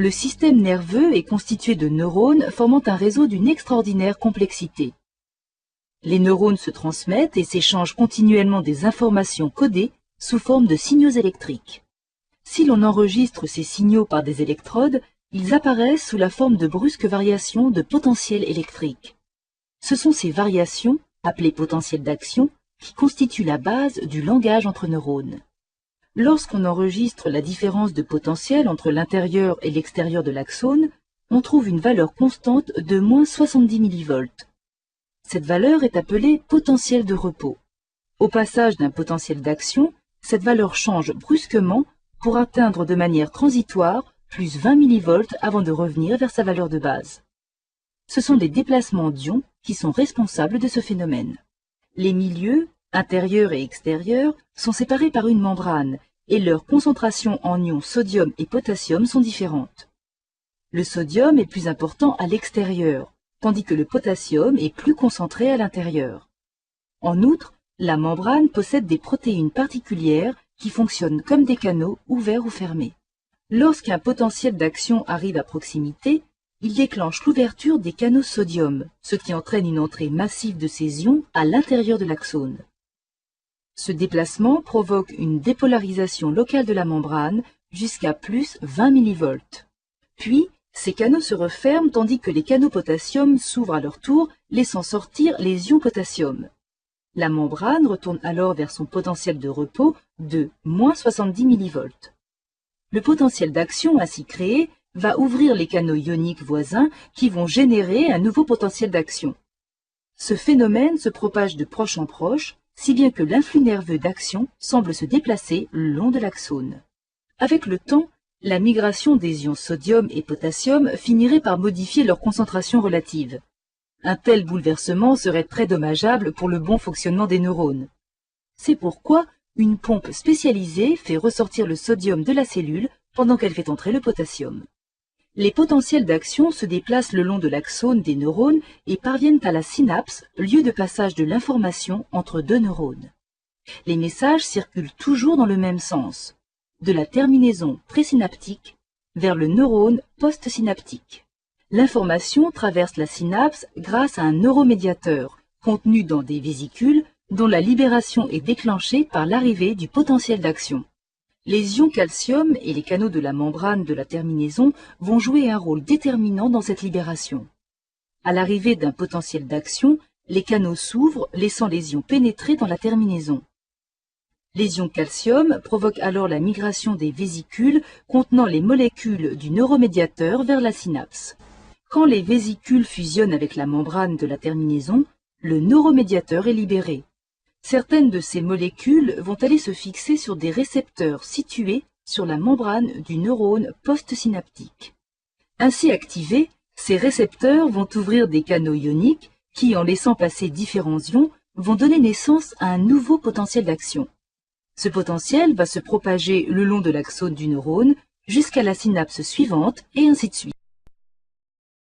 Le système nerveux est constitué de neurones formant un réseau d'une extraordinaire complexité. Les neurones se transmettent et s'échangent continuellement des informations codées sous forme de signaux électriques. Si l'on enregistre ces signaux par des électrodes, ils apparaissent sous la forme de brusques variations de potentiel électrique. Ce sont ces variations, appelées potentiels d'action, qui constituent la base du langage entre neurones. Lorsqu'on enregistre la différence de potentiel entre l'intérieur et l'extérieur de l'axone, on trouve une valeur constante de moins 70 mV. Cette valeur est appelée potentiel de repos. Au passage d'un potentiel d'action, cette valeur change brusquement pour atteindre de manière transitoire plus 20 mV avant de revenir vers sa valeur de base. Ce sont des déplacements d'ions qui sont responsables de ce phénomène. Les milieux, intérieurs et extérieurs, sont séparés par une membrane et leurs concentrations en ions sodium et potassium sont différentes. Le sodium est plus important à l'extérieur, tandis que le potassium est plus concentré à l'intérieur. En outre, la membrane possède des protéines particulières qui fonctionnent comme des canaux ouverts ou fermés. Lorsqu'un potentiel d'action arrive à proximité, il déclenche l'ouverture des canaux sodium, ce qui entraîne une entrée massive de ces ions à l'intérieur de l'axone. Ce déplacement provoque une dépolarisation locale de la membrane jusqu'à plus 20 mV. Puis, ces canaux se referment tandis que les canaux potassium s'ouvrent à leur tour, laissant sortir les ions potassium. La membrane retourne alors vers son potentiel de repos de moins 70 mV. Le potentiel d'action ainsi créé va ouvrir les canaux ioniques voisins qui vont générer un nouveau potentiel d'action. Ce phénomène se propage de proche en proche, si bien que l'influx nerveux d'action semble se déplacer le long de l'axone. Avec le temps, la migration des ions sodium et potassium finirait par modifier leur concentration relative. Un tel bouleversement serait très dommageable pour le bon fonctionnement des neurones. C'est pourquoi une pompe spécialisée fait ressortir le sodium de la cellule pendant qu'elle fait entrer le potassium. Les potentiels d'action se déplacent le long de l'axone des neurones et parviennent à la synapse, lieu de passage de l'information entre deux neurones. Les messages circulent toujours dans le même sens, de la terminaison présynaptique vers le neurone postsynaptique. L'information traverse la synapse grâce à un neuromédiateur contenu dans des vésicules dont la libération est déclenchée par l'arrivée du potentiel d'action. Les ions calcium et les canaux de la membrane de la terminaison vont jouer un rôle déterminant dans cette libération. À l'arrivée d'un potentiel d'action, les canaux s'ouvrent, laissant les ions pénétrer dans la terminaison. Les ions calcium provoquent alors la migration des vésicules contenant les molécules du neuromédiateur vers la synapse. Quand les vésicules fusionnent avec la membrane de la terminaison, le neuromédiateur est libéré. Certaines de ces molécules vont aller se fixer sur des récepteurs situés sur la membrane du neurone postsynaptique. Ainsi activés, ces récepteurs vont ouvrir des canaux ioniques qui, en laissant passer différents ions, vont donner naissance à un nouveau potentiel d'action. Ce potentiel va se propager le long de l'axone du neurone jusqu'à la synapse suivante et ainsi de suite.